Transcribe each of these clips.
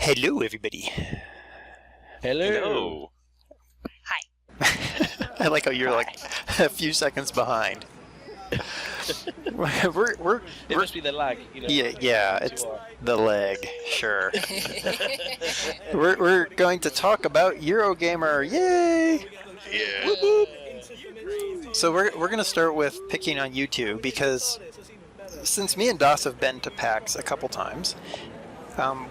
Hello, everybody. Hello. Hi. I like how you're like a few seconds behind. we're It must be the lag, you know. yeah, it's the leg, sure. we're going to talk about Eurogamer. Yay! Yeah. Whoop, whoop. So we're going to start with picking on you two because since me and Das have been to PAX a couple times,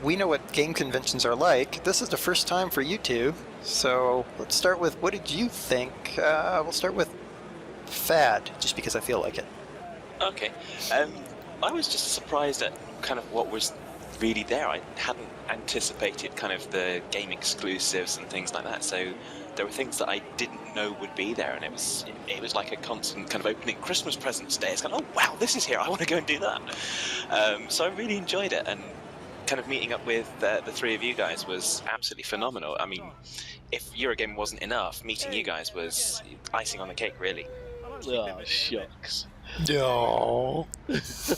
we know what game conventions are like. This is the first time for you two, so let's start with what did you think? We'll start with Fad, just because I feel like it. Okay. I was just surprised at kind of what was really there. I hadn't anticipated kind of the game exclusives and things like that, so there were things that I didn't know would be there, and it was like a constant kind of opening Christmas presents day. It's kind of, oh wow, this is here, I want to go and do that. So I really enjoyed it, and kind of meeting up with the three of you guys was absolutely phenomenal. I mean, if Eurogamer wasn't enough, meeting you guys was icing on the cake, really. Oh, shucks. No.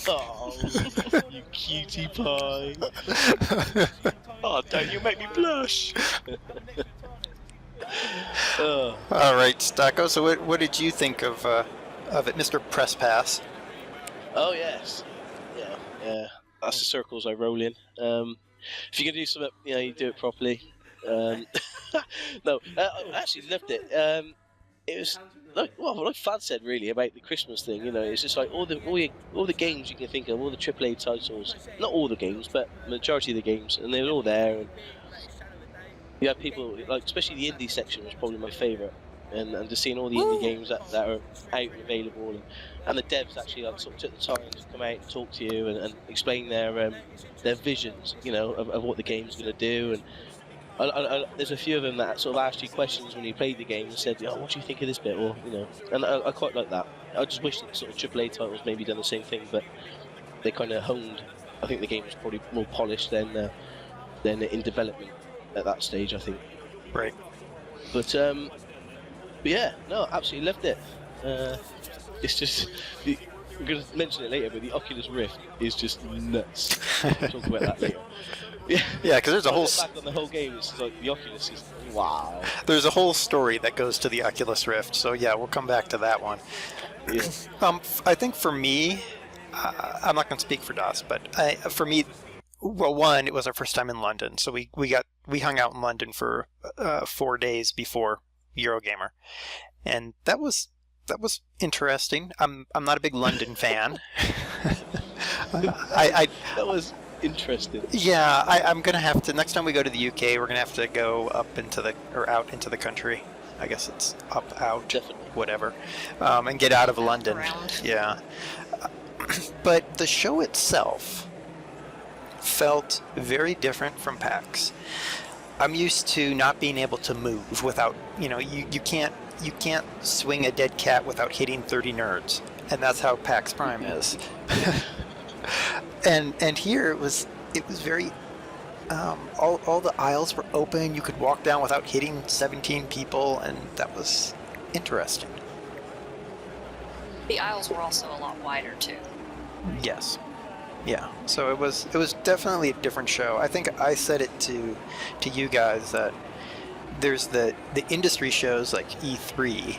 Oh, you cutie pie. Oh, don't you make me blush! Oh. All right, Stocko. So what did you think of it, Mr. Press Pass? Oh, yes. Yeah. That's the circles I roll in. If you're going to do something, you do it properly. No, I actually loved it. It was like Fad said really about the Christmas thing. It's just like all the games you can think of, all the AAA titles. Not all the games, but majority of the games, and they were all there. And you had people like, especially the indie section was probably my favourite, and just seeing all the indie games that are out and available, and the devs actually like sort of took the time to come out and talk to you and explain their visions, of what the game's going to do. And there's a few of them that sort of asked you questions when you played the game and said, what do you think of this bit? Or, and I quite like that. I just wish that sort of AAA titles maybe done the same thing, but they kind of honed. I think the game was probably more polished than in development at that stage, I think. Right. But yeah, no, absolutely loved it. It's just, I'm going to mention it later, but the Oculus Rift is just nuts. We'll talk about that later. Yeah, because there's a whole back on the whole game. It's like the Oculus is wow. There's a whole story that goes to the Oculus Rift. So yeah, we'll come back to that one. Yeah. I think for me, I'm not going to speak for Das, but for me, well, one, it was our first time in London, so we hung out in London for 4 days before Eurogamer, and that was interesting. I'm not a big London fan. That was interesting. Yeah, I'm gonna have to, next time we go to the UK, we're gonna have to go up into out into the country. I guess it's out, definitely, whatever, and get out of London. Around. Yeah, but the show itself felt very different from PAX. I'm used to not being able to move without, you can't swing a dead cat without hitting 30 nerds, and that's how PAX Prime is. and here it was very all the aisles were open. You could walk down without hitting 17 people, and that was interesting. The aisles were also a lot wider too. Yes. Yeah, so it was definitely a different show. I think I said it to you guys that there's the industry shows like E3,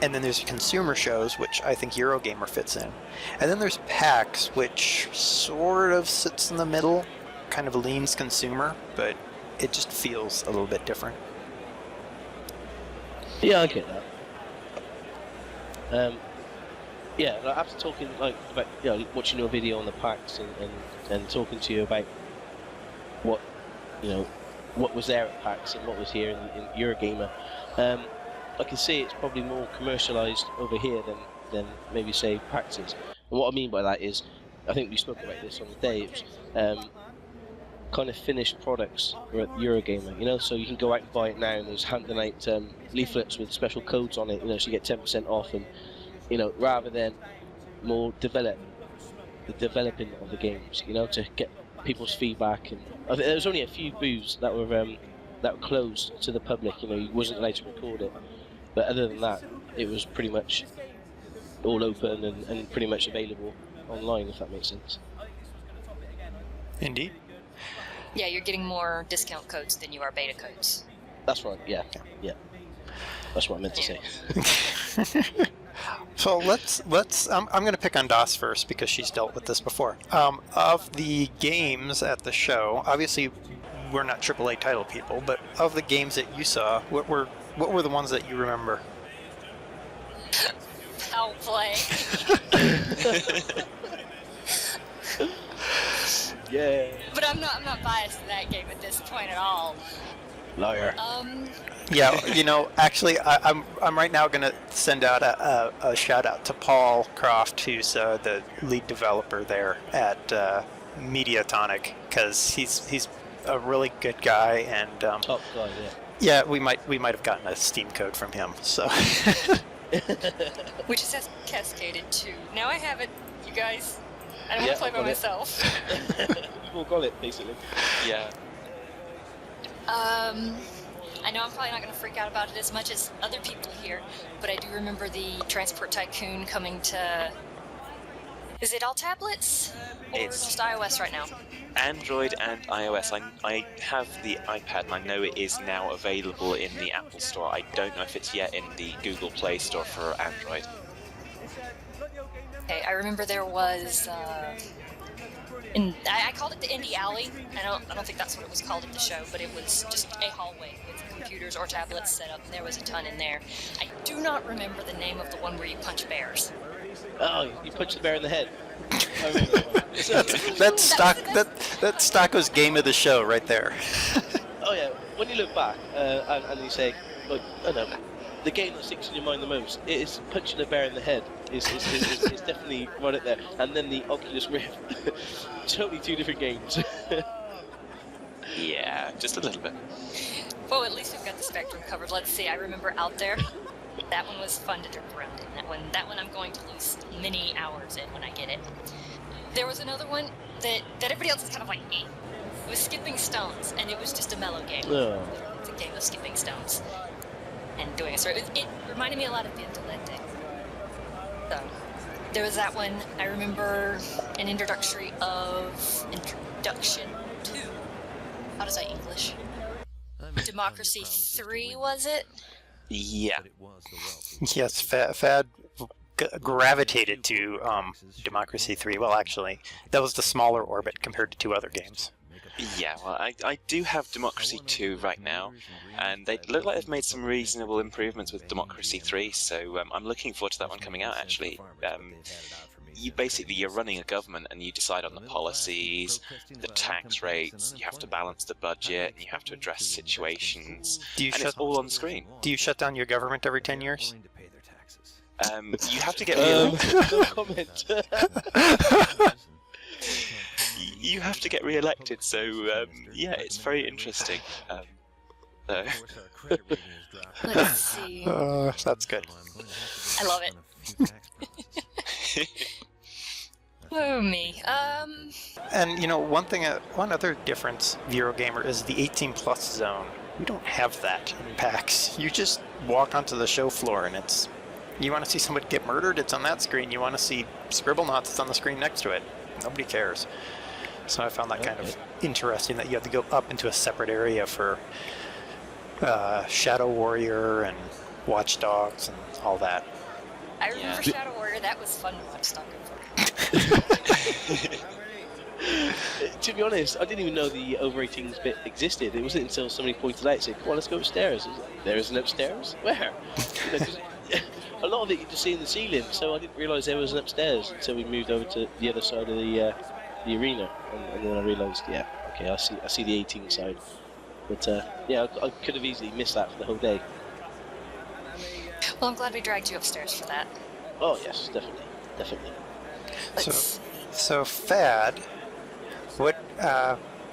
and then there's consumer shows, which I think Eurogamer fits in, and then there's PAX, which sort of sits in the middle, kind of leans consumer, but it just feels a little bit different. Yeah, I get that. Yeah, like after talking about watching your video on the PAX and talking to you about what was there at PAX and what was here in Eurogamer, I can see it's probably more commercialised over here than maybe say PAX is. And what I mean by that is, I think we spoke about this on the day. It was, kind of finished products are at Eurogamer, so you can go out and buy it now, and there's handing out leaflets with special codes on it, so you get 10% off, and rather than more the developing of the games, to get people's feedback. And I think there was only a few booths that were closed to the public. You wasn't allowed to record it, but other than that, it was pretty much all open and pretty much available online, if that makes sense. Indeed. Yeah, you're getting more discount codes than you are beta codes. That's right. Yeah. That's what I meant to say. So let's. I'm going to pick on DOS first because she's dealt with this before. Of the games at the show, obviously we're not AAA title people, but of the games that you saw, what were the ones that you remember? Foul play. Yeah. But I'm not biased to that game at this point at all. Liar. Yeah, actually, I'm right now going to send out a shout out to Paul Croft, who's the lead developer there at Mediatonic, because he's a really good guy, and Top guy, yeah, we might have gotten a Steam code from him. So, Which has cascaded to. Now I have it, you guys. I don't want to play by myself. We've all got it, basically. Yeah. I know I'm probably not going to freak out about it as much as other people here, but I do remember the Transport Tycoon coming to... Is it all tablets? Or It's- just iOS right now? Android and iOS. I have the iPad and I know it is now available in the Apple Store. I don't know if it's yet in the Google Play Store for Android. Okay, I remember there was... I called it the Indie Alley. I don't think that's what it was called at the show, but it was just a hallway with computers or tablets set up, and there was a ton in there. I do not remember the name of the one where you punch bears. Oh, you punched the bear in the head. I remember that one. that's Stocko's game of the show right there. Oh yeah, when you look back and you say, look, I don't know, the game that sticks in your mind the most is punching a bear in the head. Is definitely right up there. And then the Oculus Rift. Totally two different games. Yeah, just a little bit. Well, at least we've got the spectrum covered. Let's see, I remember Out There. That one was fun to jerk around in. That one I'm going to lose many hours in when I get it. There was another one that everybody else is kind of like, eh. It was Skipping Stones, and it was just a mellow game. Oh. It's a game of skipping stones. And doing a sort of... It reminded me a lot of Vintalente. So, there was that one. I remember an introduction to... How does that English? Democracy 3, was it? Yeah. Yes, Fad gravitated to Democracy 3. Well, actually, that was the smaller orbit compared to two other games. Yeah, well, I do have Democracy 2 right now, and they look like they've made some reasonable improvements with Democracy 3, so I'm looking forward to that one coming out, actually. You're running a government and you decide on the policies, the tax rates, you have to balance the budget, and you have to address situations, and it's all on screen. Do you shut down your government every 10 years? You have to get re-elected. No comment. You have to get re-elected, so yeah, it's very interesting. Let's see. That's good. I love it. Oh, me. And one other difference of Eurogamer is the 18 plus zone. We don't have that in PAX. You just walk onto the show floor and it's... You want to see somebody get murdered? It's on that screen. You want to see Scribblenauts? It's on the screen next to it. Nobody cares. So I found that kind of interesting that you have to go up into a separate area for Shadow Warrior and Watch Dogs and all that. I remember Shadow Warrior. That was fun to watch Stalker for. To be honest, I didn't even know the over-18s bit existed. It wasn't until somebody pointed out and said, come on, let's go upstairs. There is an upstairs? Where? 'Cause a lot of it you just see in the ceiling, so I didn't realise there was an upstairs until we moved over to the other side of the arena, and then I realised, yeah, okay, I see the 18 side. But yeah, I could have easily missed that for the whole day. Well, I'm glad we dragged you upstairs for that. Oh yes, definitely. So Fad, what?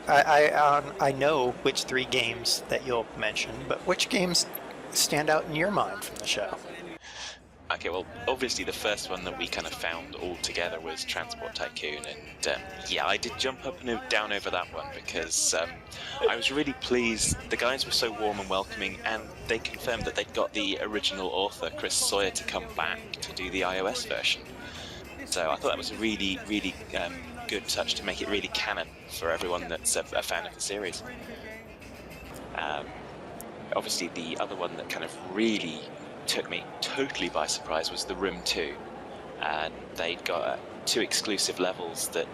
I know which 3 games that you'll mention, but which games stand out in your mind from the show? Okay, well, obviously the first one that we kind of found all together was Transport Tycoon, and yeah, I did jump up and down over that one because I was really pleased. The guys were so warm and welcoming, and they confirmed that they'd got the original author, Chris Sawyer, to come back to do the iOS version. So I thought that was a really, really good touch to make it really canon for everyone that's a fan of the series. Obviously, the other one that kind of really took me totally by surprise was the Room 2. And they'd got 2 exclusive levels that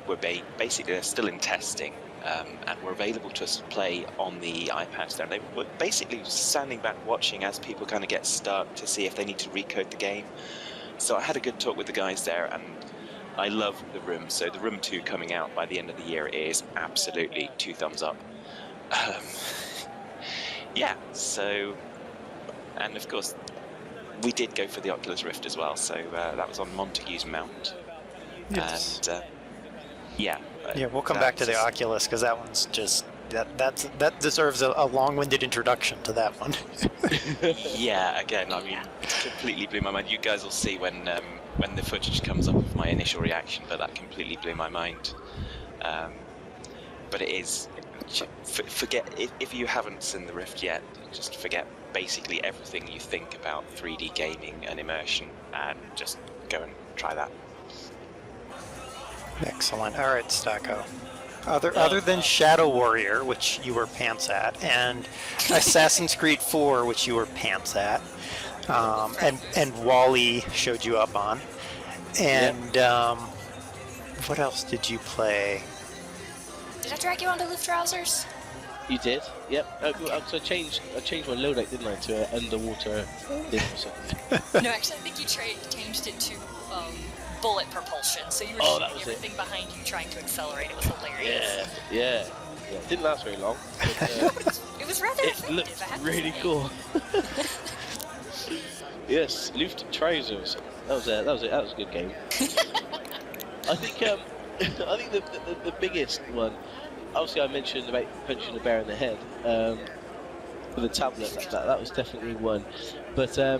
were basically they're still in testing and were available to us to play on the iPads there. And they were basically standing back watching as people kind of get stuck to see if they need to recode the game. So I had a good talk with the guys there, and I love the Room. So the Room 2 coming out by the end of the year is absolutely 2 thumbs up. Yeah, so, and of course, we did go for the Oculus Rift as well, so that was on Montague's mount. Yes. And yeah. Yeah, we'll come back to the Oculus, because that one's just, that deserves a long-winded introduction to that one. Yeah, again, I mean, it completely blew my mind. You guys will see when the footage comes up of my initial reaction, but that completely blew my mind. But it is, forget, if you haven't seen the Rift yet, just forget basically everything you think about 3D gaming and immersion, and just go and try that. Excellent. All right, Stocko. Other than Shadow Warrior, which you were pants at, and Assassin's Creed 4, which you were pants at, and Wally showed you up on, and what else did you play? Did I drag you onto Luftrausers? You did? Yep. So I changed my loadout, didn't I, to an underwater thing or something. No, actually, I think you changed it to bullet propulsion. So you were shooting everything behind you, trying to accelerate. It was hilarious. Yeah. It didn't last very long. But, it was rather effective. It looked really cool. Yes, Luftrausers. That was a good game. I think the biggest one. Obviously, I mentioned about punching the bear in the head with a tablet. That was definitely one. But I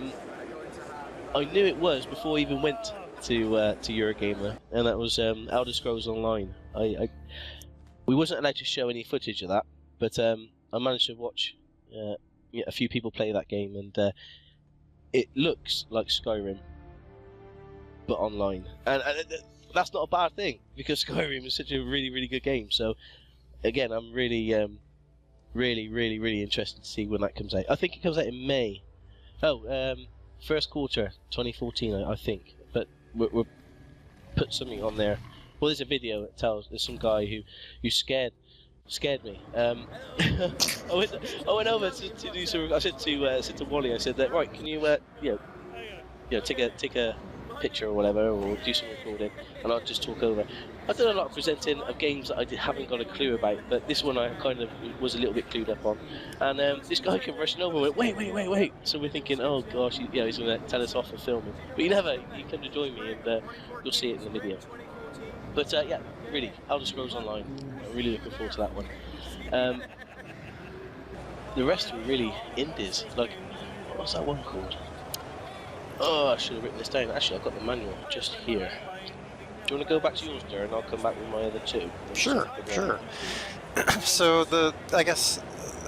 knew it was before I even went to Eurogamer, and that was Elder Scrolls Online. We wasn't allowed to show any footage of that, but I managed to watch a few people play that game, and it looks like Skyrim, but online. And that's not a bad thing, because Skyrim is such a really, really good game. So, again, I'm really, really interested to see when that comes out. I think it comes out in May. First quarter 2014, I think. But we'll put something on there. Well, there's a video that tells there's some guy who scared me. I went over to do some. I said to Wally, I said that, right, can you take a picture or whatever, or do some recording, and I'll just talk over. I've done a lot of presenting of games that I haven't got a clue about, but this one I kind of was a little bit clued up on. And this guy came rushing over and went, wait. So we're thinking, oh gosh, he's going to tell us off for filming. But he come to join me, and you'll see it in the video. But yeah, really, Elder Scrolls Online. I'm really looking forward to that one. The rest were really indies. Like, what was that one called? Oh, I should have written this down. Actually, I've got the manual just here. Do you want to go back to yours, Der, and I'll come back with my other two? Sure. So I guess,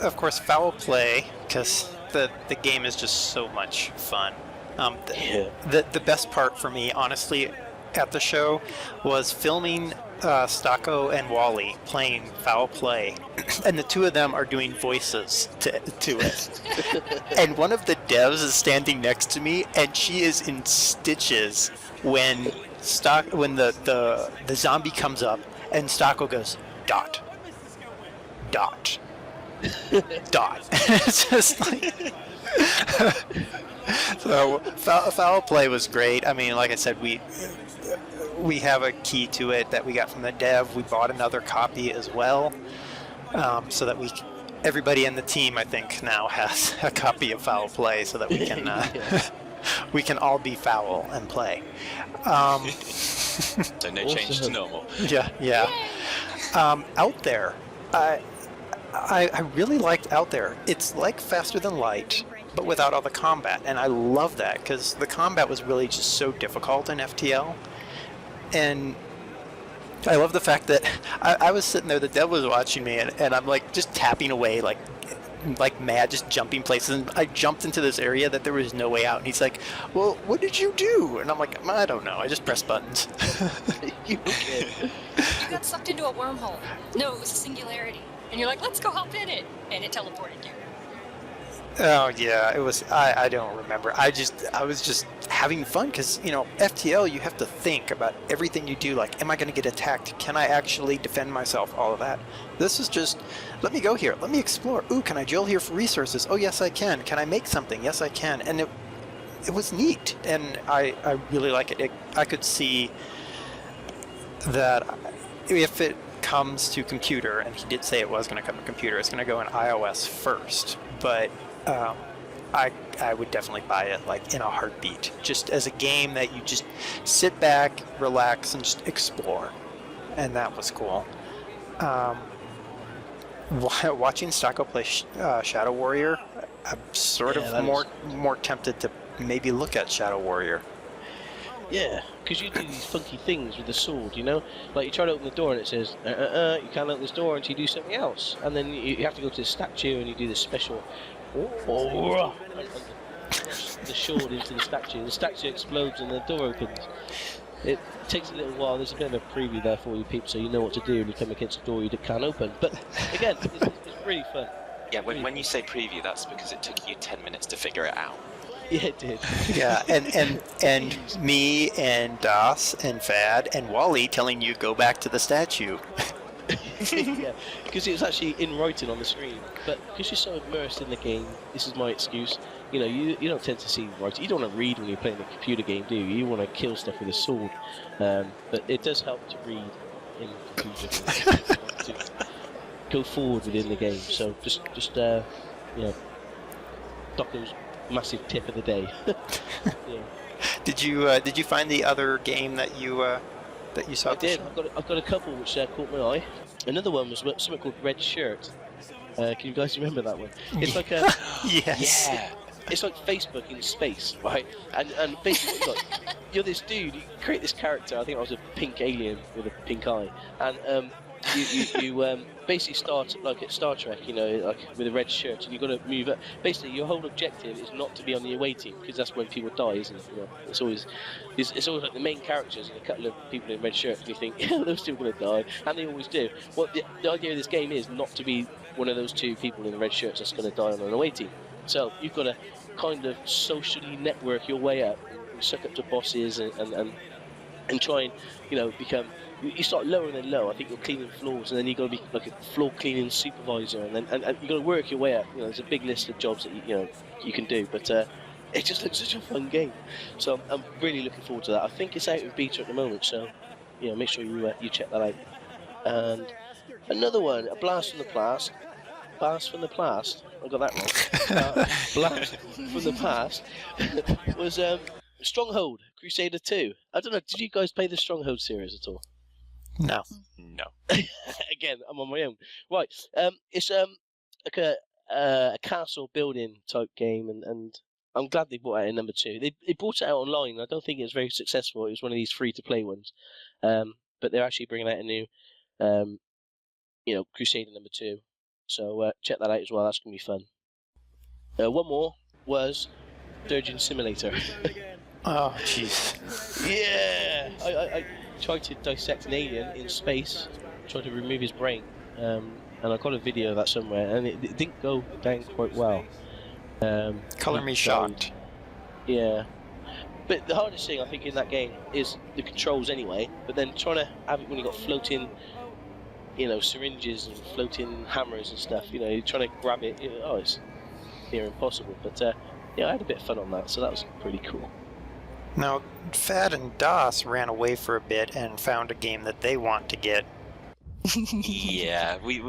of course, Foul Play, because the game is just so much fun. The best part for me, honestly, at the show was filming Stocko and Wally playing Foul Play, and the two of them are doing voices to it. And one of the devs is standing next to me, and she is in stitches when the zombie comes up, and Stocko goes dot. It's just like. So Foul Play was great. I mean, like I said, we have a key to it that we got from the dev. We bought another copy as well, so that everybody in the team, I think, now has a copy of Foul Play, so that we can we can all be foul and play. So no change to normal. Yeah. Out There, I really liked Out There. It's like Faster Than Light, but without all the combat, and I love that because the combat was really just so difficult in FTL. And I love the fact that I was sitting there, the dev was watching me, and I'm like just tapping away, like like mad, just jumping places. And I jumped into this area that there was no way out. And he's like, "Well, what did you do?" And I'm like, "I don't know. I just pressed buttons." You okay? You got sucked into a wormhole. No, it was a singularity. And you're like, let's go hop in it. And it teleported you. Oh yeah, it was. I don't remember. I was just having fun because FTL, you have to think about everything you do. Like, am I going to get attacked? Can I actually defend myself? All of that. This is just, let me go here. Let me explore. Ooh, can I drill here for resources? Oh yes, I can. Can I make something? Yes, I can. And it was neat, and I really like it. I could see that if it comes to computer, and he did say it was going to come to computer, it's going to go in iOS first, but I would definitely buy it like in a heartbeat, just as a game that you just sit back, relax, and just explore, and that was cool. Watching Stocko play Shadow Warrior, I'm sort of more tempted to maybe look at Shadow Warrior. Yeah, because you do these funky things with the sword, Like, you try to open the door and it says, you can't open this door until you do something else. And then you have to go to the statue and you do this special... and the sword into the statue explodes and the door opens. It takes a little while. There's a bit of a preview there for you people, so you know what to do when you come against a door you can't open. But again, it's really fun. Yeah, when you say preview, that's because it took you 10 minutes to figure it out. Yeah, it did. Yeah, and me and Das and Fad and Wally telling you go back to the statue. Yeah, because it was actually in writing on the screen. But because you're so immersed in the game, this is my excuse. You don't tend to see writing. You don't want to read when you're playing a computer game, do you? You want to kill stuff with a sword. But it does help to read in computer games. To go forward within the game. So just Doctor's massive tip of the day. Yeah. Did you find the other game that you saw? I did. I've got a couple which caught my eye. Another one was something called Red Shirt. Can you guys remember that one? It's like a yes. Yeah. It's like Facebook in space, right? And basically, look, you're this dude. You create this character. I think I was a pink alien with a pink eye, and you basically start like at Star Trek, like with a red shirt, and you've got to move up. Basically, your whole objective is not to be on the away team, because that's when people die, isn't it? It's always like the main characters and a couple of people in red shirts, and you think, yeah, they're still going to die, and they always do. Well, the idea of this game is not to be one of those two people in the red shirts that's going to die on an away team. So you've got to kind of socially network your way up, and suck up to bosses, and try and become. You start lower than low. I think you're cleaning floors, and then you got to be like a floor cleaning supervisor, and you got to work your way up. There's a big list of jobs that you can do, but it just looks such a fun game. So I'm really looking forward to that. I think it's out in beta at the moment, so make sure you check that out. And another one, a blast from the past. Blast from the past. I got that wrong. Blast from the past was Stronghold Crusader 2. I don't know. Did you guys play the Stronghold series at all? No. Again, I'm on my own. Right. It's like a castle building type game, and I'm glad they brought out a number 2. They brought it out online. I don't think it was very successful. It was one of these free-to-play ones. But they're actually bringing out a new, Crusader number 2. So check that out as well. That's going to be fun. One more was Surgeon Simulator. Oh, jeez. Yeah! I tried to dissect an alien in space, tried to remove his brain, and I got a video of that somewhere, and it didn't go down quite well. Color me shocked. Yeah. But the hardest thing, I think, in that game is the controls anyway, but then trying to have it when you've got floating, syringes and floating hammers and stuff, you're trying to grab it, it's near impossible. But, I had a bit of fun on that, so that was pretty cool. Now, Fad and Das ran away for a bit and found a game that they want to get. Yeah, we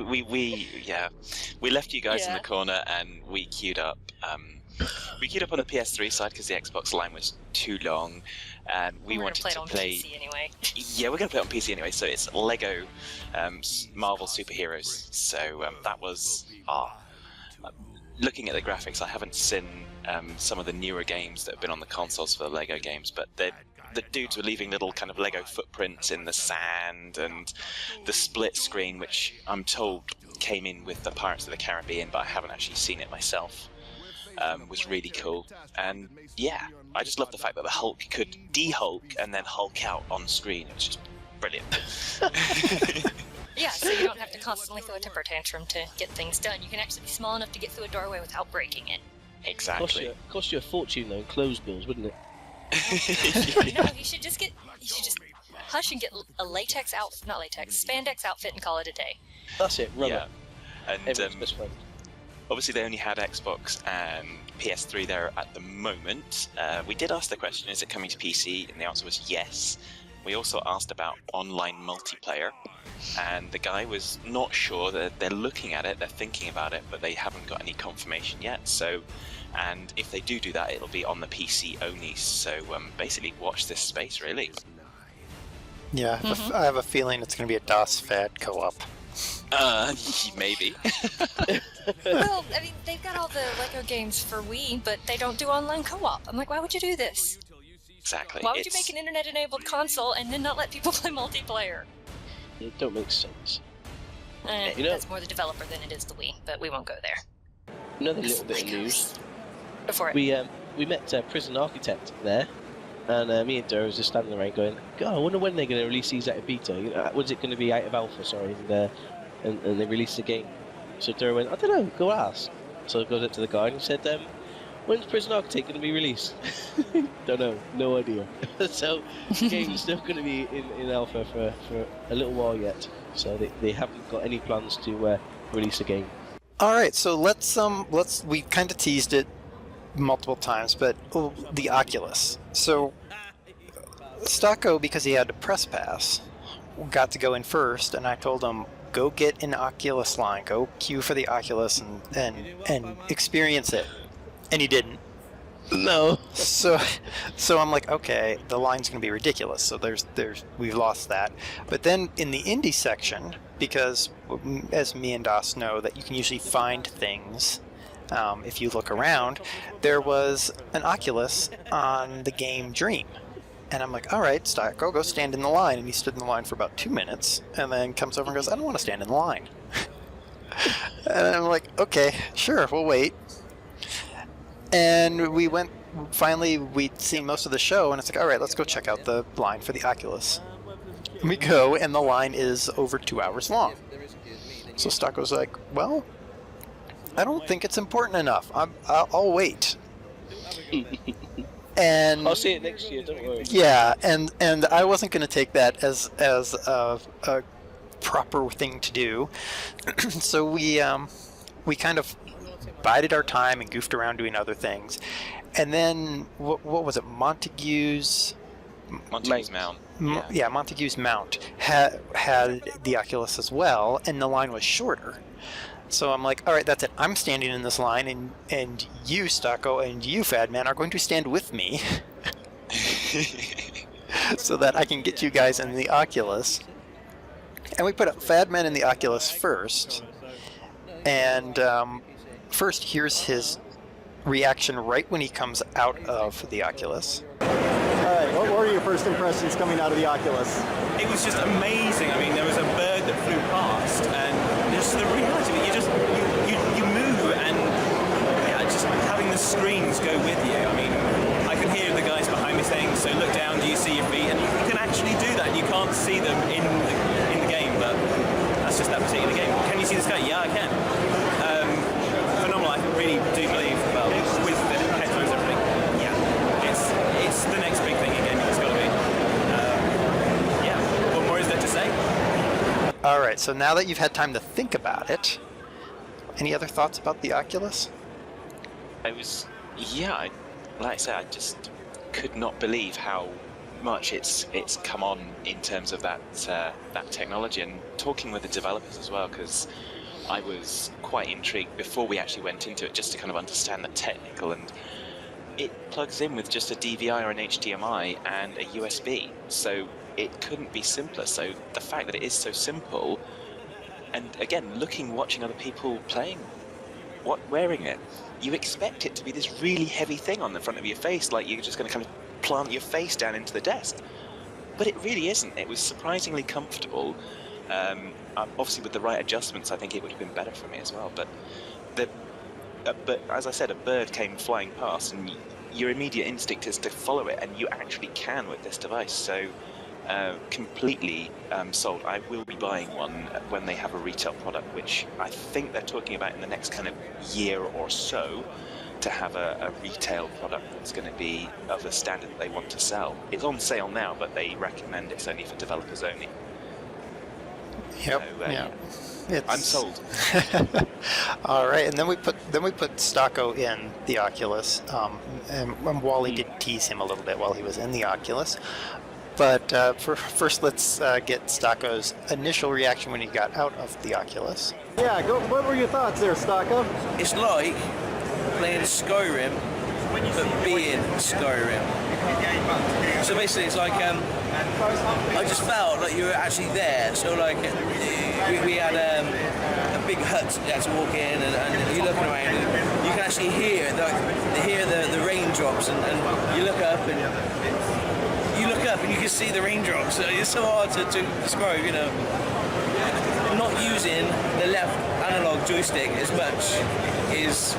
left you guys in the corner and we queued up. We queued up on the PS3 side because the Xbox line was too long, and we wanted to play. PC anyway. Yeah, we're gonna play it on PC anyway. So it's Lego Marvel Superheroes. So that was looking at the graphics. I haven't seen some of the newer games that have been on the consoles for the Lego games, but the dudes were leaving little kind of Lego footprints in the sand, and the split screen, which I'm told came in with the Pirates of the Caribbean, but I haven't actually seen it myself, was really cool. And yeah, I just love the fact that the Hulk could de-Hulk and then Hulk out on screen. It was just brilliant. Yeah, so you don't have to constantly throw a temper tantrum to get things done. You can actually be small enough to get through a doorway without breaking it. Exactly. Cost you a fortune though in clothes bills, wouldn't it? No, you should just hush and get a spandex outfit and call it a day. That's it, run Yeah. it. And Everyone's best friend. obviously they only had Xbox and PS3 there at the moment. We did ask the question, is it coming to PC? And the answer was yes. We also asked about online multiplayer, and the guy was not sure. That they're looking at it, they're thinking about it, but they haven't got any confirmation yet. So, and if they do that, it'll be on the PC only. So basically watch this space, really. Yeah, I have a feeling it's going to be a DOS Fad co-op. Maybe. Well, I mean, they've got all the Lego games for Wii, but they don't do online co-op. I'm like, why would you do this? Exactly. Why would you make an internet-enabled console and then not let people play multiplayer? It don't make sense. You know- That's more the developer than it is the Wii, but we won't go there. Another little bit of news. Before it. We met Prison Architect there, and me and Der was just standing around going, God, I wonder when they're going to release these out of beta. You know, when's it going to be out of alpha? Sorry, and they released the game. So Der went, I don't know, go ask. So I goes up to the guy and he said, when's Prison Architect going to be released? Don't know, no idea. So the game's still going to be in alpha for a little while yet. So they haven't got any plans to release a game. All right, so let's we kind of teased it multiple times, but the Oculus. So Stocko, because he had a press pass, got to go in first, and I told him, go get an Oculus line, go queue for the Oculus and experience it. And he didn't. No. So I'm like, okay, the line's going to be ridiculous. So we've lost that. But then in the indie section, because as me and Das know, that you can usually find things if you look around, there was an Oculus on the game Dream. And I'm like, all right, Stocko, go stand in the line. And he stood in the line for about 2 minutes, and then comes over and goes, I don't want to stand in the line. And I'm like, okay, sure, we'll wait. And we went, finally, we'd seen most of the show, and it's like, all right, let's go check out the line for the Oculus. And we go, and the line is over 2 hours long. So Stocko's like, well, I don't think it's important enough. I'll wait. And I'll see it next year, don't worry. yeah, and I wasn't going to take that as a proper thing to do. So we kind of bided our time and goofed around doing other things. And then what was it? Montague's Mount. Yeah, Montague's Mount had the Oculus as well, and the line was shorter. So I'm like, all right, that's it. I'm standing in this line, and you, Stocko, and you, Phaddman, are going to stand with me so that I can get you guys in the Oculus. And we put Phaddman in the Oculus first. And first, here's his reaction right when he comes out of the Oculus. All right, what were your first impressions coming out of the Oculus? It was just amazing. I mean, there was a bird that flew past, and just the reality of it, you move, and yeah, just having the screens go with you. I mean, I could hear the guys behind me saying, "So look down, do you see your feet?" And you can actually do that. You can't see them in the game, but that's just that particular game. Can you see the sky? Yeah, I can. Phenomenal. I really do believe, well, with the headphones and everything, yeah, it's the next big thing in gaming. It's got to be. Yeah. What more is there to say? All right, so now that you've had time to think about it, any other thoughts about the Oculus? Like I said, I just could not believe how much it's come on in terms of that technology, and talking with the developers as well, because I was quite intrigued before we actually went into it, just to kind of understand the technical, and it plugs in with just a DVI or an HDMI and a USB, so it couldn't be simpler. So the fact that it is so simple, and again, watching other people playing, wearing it, you expect it to be this really heavy thing on the front of your face, like you're just going to kind of plant your face down into the desk. But it really isn't. It was surprisingly comfortable. obviously with the right adjustments, I think it would have been better for me as well. But but as I said, a bird came flying past, and your immediate instinct is to follow it, and you actually can with this device. So completely sold. I will be buying one when they have a retail product, which I think they're talking about in the next kind of year or so, to have a retail product that's going to be of a standard that they want to sell. It's on sale now, but they recommend it's only for developers only. Yep. So, yeah. I'm sold. All right, and then we put Stocko in the Oculus, and Wally did tease him a little bit while he was in the Oculus. But first, let's get Stocko's initial reaction when he got out of the Oculus. Yeah, what were your thoughts there, Stocko? It's like playing Skyrim, but being Skyrim. So basically, it's like I just felt like you were actually there. So like we had a big hut you had to walk in, and you're looking around, and you can actually hear the raindrops, and you look up and you can see the raindrops. It's so hard to describe, you know. Not using the left analog joystick as much is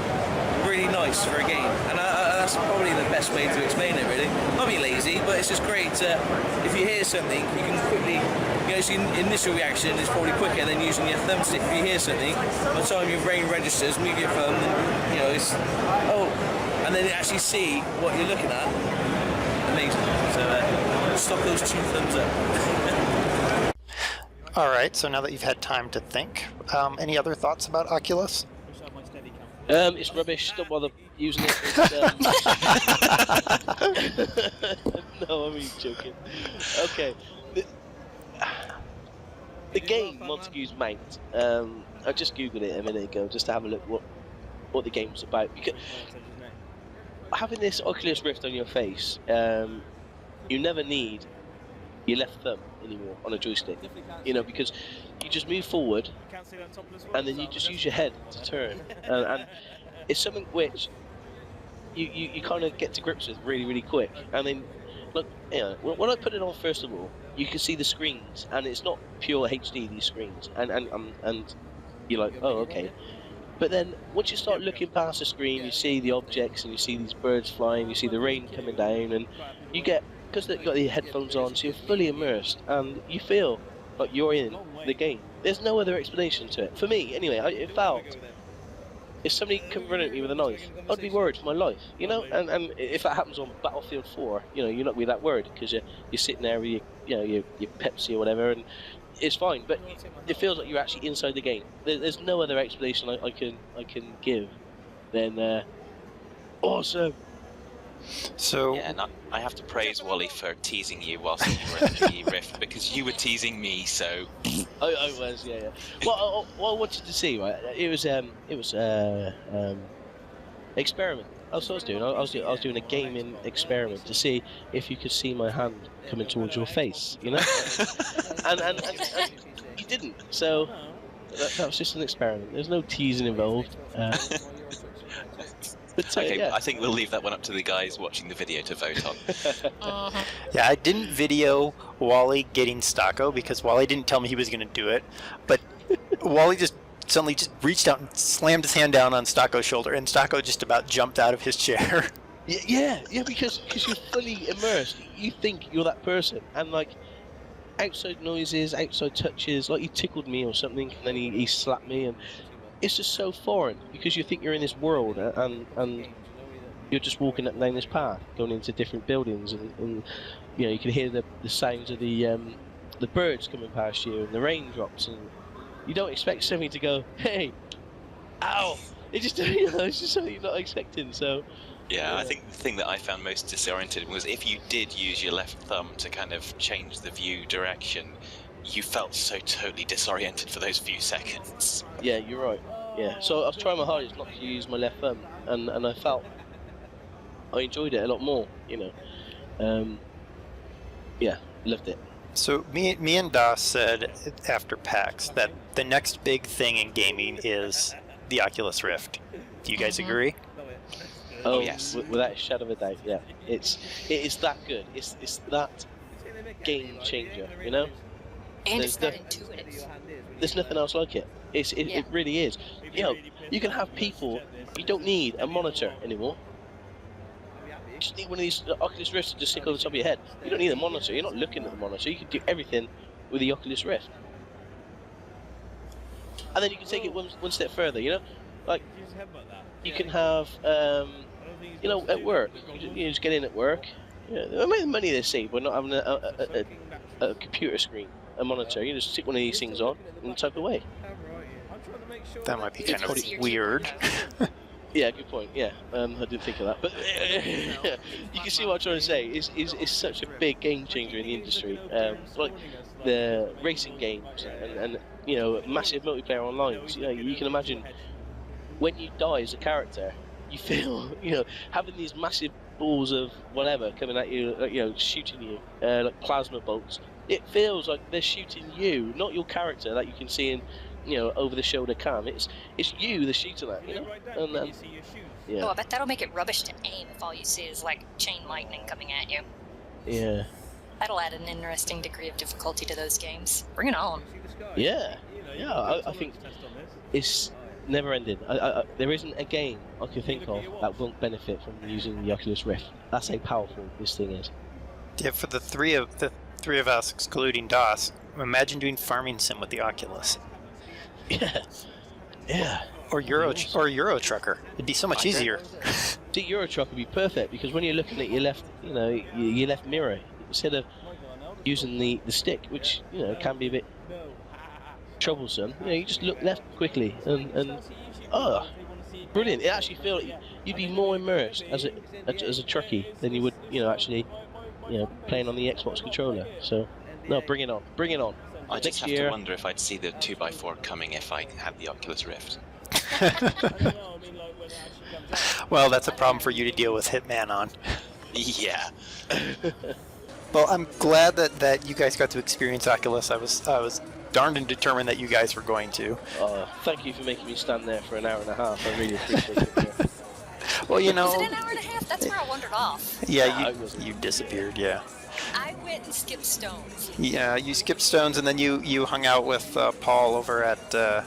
really nice for a game, and that's probably the best way to explain it, really. Not be lazy, but it's just great to, if you hear something, you can quickly, you know, so your initial reaction is probably quicker than using your thumbstick. If you hear something, by the time your brain registers, move your thumb, and, you know, it's, and then you actually see what you're looking at. Amazing. So stop those 2 thumbs up. All right, so now that you've had time to think, any other thoughts about Oculus? It's rubbish. Don't bother using it. No, I'm really joking. Okay. The game Montague's Mount. I just googled it a minute ago just to have a look what the game's about. Because having this Oculus Rift on your face, you never need your left thumb anymore on a joystick, you know, because you just move forward and then you just use your head to turn, and it's something which you kind of get to grips with really, really quick. And then look, you know, when I put it on, first of all, you can see the screens, and it's not pure HD, these screens, and you're like, oh, okay. But then once you start looking past the screen, you see the objects, and you see these birds flying, you see the rain coming down, and you get, because you've got the headphones on, so you're fully immersed, and you feel like you're in the game. There's no other explanation to it. For me, anyway, it felt, if somebody confronted me with a knife, I'd be worried for my life, you know? And if that happens on Battlefield 4, you know, you're not really that worried, because you're sitting there with your Pepsi or whatever, and it's fine, but it feels like you're actually inside the game. There's no other explanation I can give than awesome. So Yeah, and I have to praise Wally for teasing you whilst you were in the Rift, because you were teasing me, so... I was, yeah. What I wanted to see, right, it was experiment. That's what I was doing. I was doing a gaming experiment to see if you could see my hand coming towards your face, you know? and you didn't, so that was just an experiment. There's no teasing involved. But, okay, yeah. I think we'll leave that one up to the guys watching the video to vote on. yeah, I didn't video Wally getting Stocko because Wally didn't tell me he was going to do it, but Wally suddenly reached out and slammed his hand down on Stocko's shoulder, and Stocko just about jumped out of his chair. Yeah, because you're fully immersed. You think you're that person, and like outside noises, outside touches, like he tickled me or something, and then he slapped me, and it's just so foreign because you think you're in this world, and you're just walking up and down this path, going into different buildings, and you know, you can hear the sounds of the birds coming past you and the raindrops, and you don't expect something to go, hey, ow! It's just something you're not expecting. So yeah, I think the thing that I found most disoriented was if you did use your left thumb to kind of change the view direction, you felt so totally disoriented for those few seconds. Yeah, you're right. Yeah, so I was trying my hardest not to use my left thumb, and I felt I enjoyed it a lot more, you know. Yeah, loved it. So me and Das said after PAX that the next big thing in gaming is the Oculus Rift. Do you guys agree? Oh yes. Without a shadow of a doubt, yeah. It is that good. It's that game changer, you know. And There's it's that intuitive. There's nothing else like it. It really is. You know, you can have people. You don't need a monitor anymore. You just need one of these Oculus Rifts to just stick over the top of your head. You don't need a monitor. You're not looking at the monitor. You can do everything with the Oculus Rift. And then you can take it one step further. You know, like you can have, you know, at work. You just get in at work. Yeah, the amount of money they save by not having a computer screen, a monitor. You just stick one of these things on and type away. That might be kind of weird. Yeah, good point. Yeah, I didn't think of that, but you can see what I'm trying to say. It's such a big game changer in the industry. Like the racing games and you know, massive multiplayer online. You know, you can imagine when you die as a character, you feel, you know, having these massive balls of whatever coming at you, you know, shooting you like plasma bolts. It feels like they're shooting you, not your character that you can see in, you know, over the shoulder cam. It's you they're shooting at, you know. And yeah. Oh, I bet that'll make it rubbish to aim if all you see is like chain lightning coming at you. Yeah. That'll add an interesting degree of difficulty to those games. Bring it on. Yeah. Yeah. I think it's never ending. There isn't a game I can think of that won't benefit from using the Oculus Rift. That's how powerful this thing is. Yeah, for the three of us, excluding DOS, imagine doing farming sim with the Oculus. Yeah. Yeah. Or Euro Trucker. It'd be so much easier. See, Euro Truck would be perfect because when you're looking at your left, you know, your left mirror, instead of using the stick, which, you know, can be a bit troublesome, you know, you just look left quickly and brilliant. It actually feels you'd be more immersed as a truckie than you would, you know, actually, you know, playing on the Xbox controller. So, no, bring it on, bring it on. I just have to wonder if I'd see the 2x4 coming if I had the Oculus Rift. Well, that's a problem for you to deal with Hitman on. Yeah. Well, I'm glad that you guys got to experience Oculus. I was darned and determined that you guys were going to. Thank you for making me stand there for an hour and a half. I really appreciate it. Yeah. Well, you know. Was it an hour and a half? That's where I wandered off. Yeah, you disappeared. Yeah. I went and skipped stones. Yeah, you skipped stones, and then you hung out with Paul over at the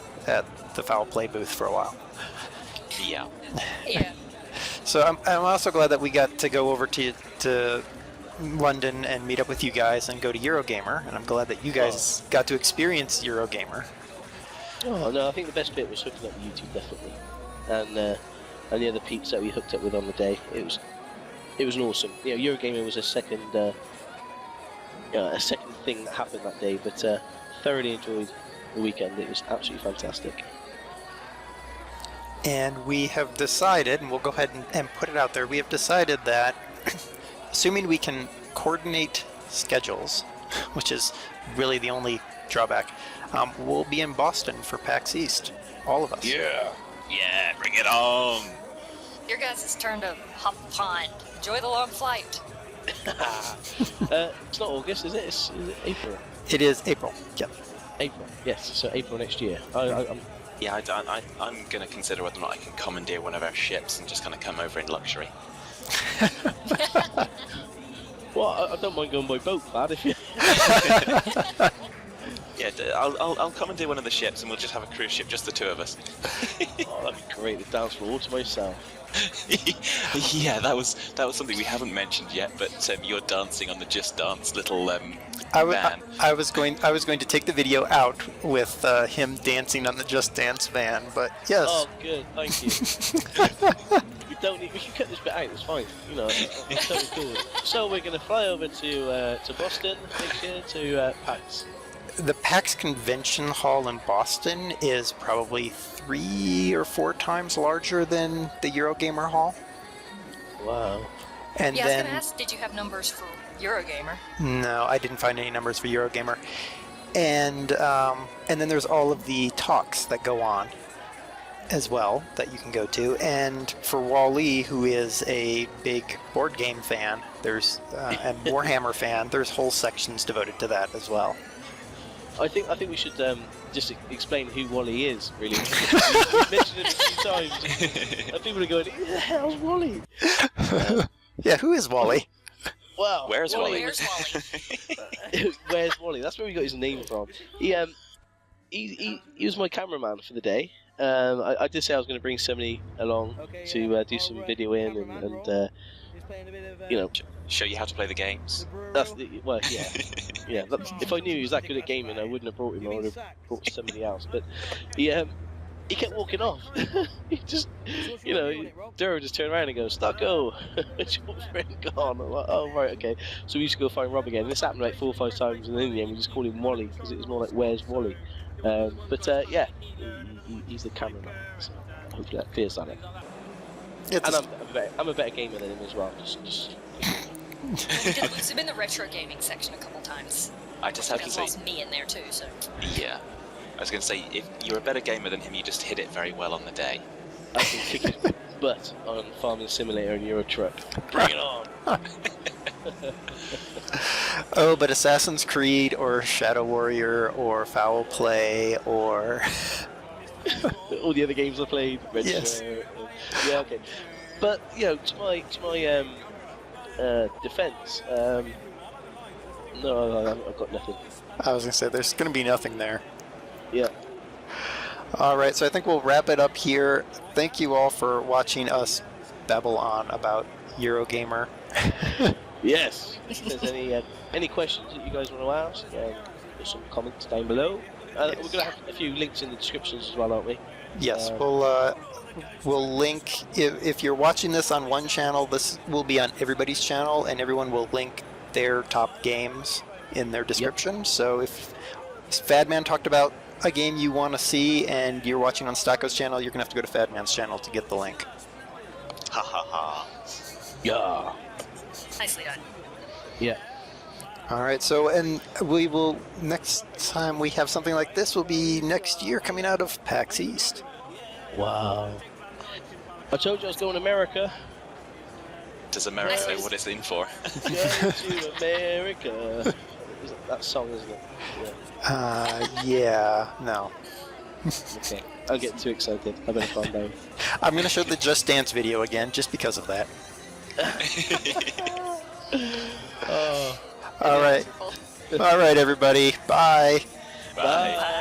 Foul Play booth for a while. Yeah. Yeah. So I'm also glad that we got to go over to London and meet up with you guys and go to Eurogamer, and I'm glad that you guys got to experience Eurogamer. Oh no, I think the best bit was hooking up with YouTube, definitely, and the other peeps that we hooked up with on the day. It was awesome. You know, Eurogamer was a second thing that happened that day, but thoroughly enjoyed the weekend. It was absolutely fantastic. And we have decided, and we'll go ahead and put it out there, we have decided that, assuming we can coordinate schedules, which is really the only drawback, we'll be in Boston for PAX East, all of us. Yeah. Yeah, bring it on. Your guys' turn to hop the pond. Enjoy the long flight. It's not August, is it? Is it April? It is April, yep. April, yes, so April next year. I'm going to consider whether or not I can commandeer one of our ships and just kind of come over in luxury. Well, I don't mind going by boat, lad, if you... Yeah, I'll commandeer one of the ships and we'll just have a cruise ship, just the two of us. Oh, that'd be great, the dance floor all to myself. Yeah, that was something we haven't mentioned yet, but you're dancing on the Just Dance little van. I was going to take the video out with him dancing on the Just Dance van, but yes. Oh, good, thank you. We can cut this bit out. It's fine. You know, I'm totally cool with it. So we're going to fly over to Boston next year to PAX. The PAX Convention Hall in Boston is probably 3 or 4 times larger than the Eurogamer Hall. Wow. And yeah, then, I was going to ask, did you have numbers for Eurogamer? No, I didn't find any numbers for Eurogamer. And then there's all of the talks that go on as well that you can go to. And for Wally, who is a big board game fan, there's and Warhammer fan, there's whole sections devoted to that as well. I think we should just explain who Wally is, really. We've mentioned it a few times, and people are going, "Who the hell's Wally?" Yeah, who is Wally? Wow. Where's Wally? Where's Wally? Where's Wally? That's where we got his name from. He was my cameraman for the day. I did say I was going to bring somebody along to do some videoing and you know, Show you how to play the games. that's well, yeah, yeah. If I knew he was that good at gaming, I wouldn't have brought him. I would have brought somebody else. But he kept walking off. He just, you know, Duro just turned around and goes, "Stocko, it's your friend gone." I'm like, "Oh right, okay." So we used to go find Rob again. And this happened like 4 or 5 times, and in the end we just called him Wally because it was more like, "Where's Wally?" But yeah, he's the cameraman. So hopefully that clears on it. It's And I'm a better gamer than him as well. Just We did lose him in the retro gaming section a couple times. I just have We to say, lost me in there too, so. yeah. I was going to say, if you're a better gamer than him, you just hit it very well on the day. I can kick his butt on Farming Simulator and Euro Truck. Bring it on! Oh, but Assassin's Creed or Shadow Warrior or Foul Play or All the other games I played. Yes. Yeah, okay. But you know, to my defence, no, I've got nothing. I was gonna say there's gonna be nothing there. Yeah. All right, so I think we'll wrap it up here. Thank you all for watching us babble on about Eurogamer. Yes. If there's any questions that you guys want to ask, put some comments down below. We're gonna have a few links in the descriptions as well, aren't we? Yes, we'll link, if you're watching this on one channel, this will be on everybody's channel, and everyone will link their top games in their description. So if Phaddman talked about a game you want to see and you're watching on Stockoglaws' channel, you're going to have to go to Phaddman's channel to get the link. Ha ha ha. Yeah. Nicely done. Yeah. All right, so, and we will, next time we have something like this will be next year coming out of PAX East. Wow. I told you I was going to America. Does America know what it's in for? Going to America. That song, isn't it? Yeah. Yeah, no. Okay. I'll get too excited. I better calm down. I'm going to show the Just Dance video again, just because of that. Oh. All right. All right, everybody. Bye. Bye. Bye.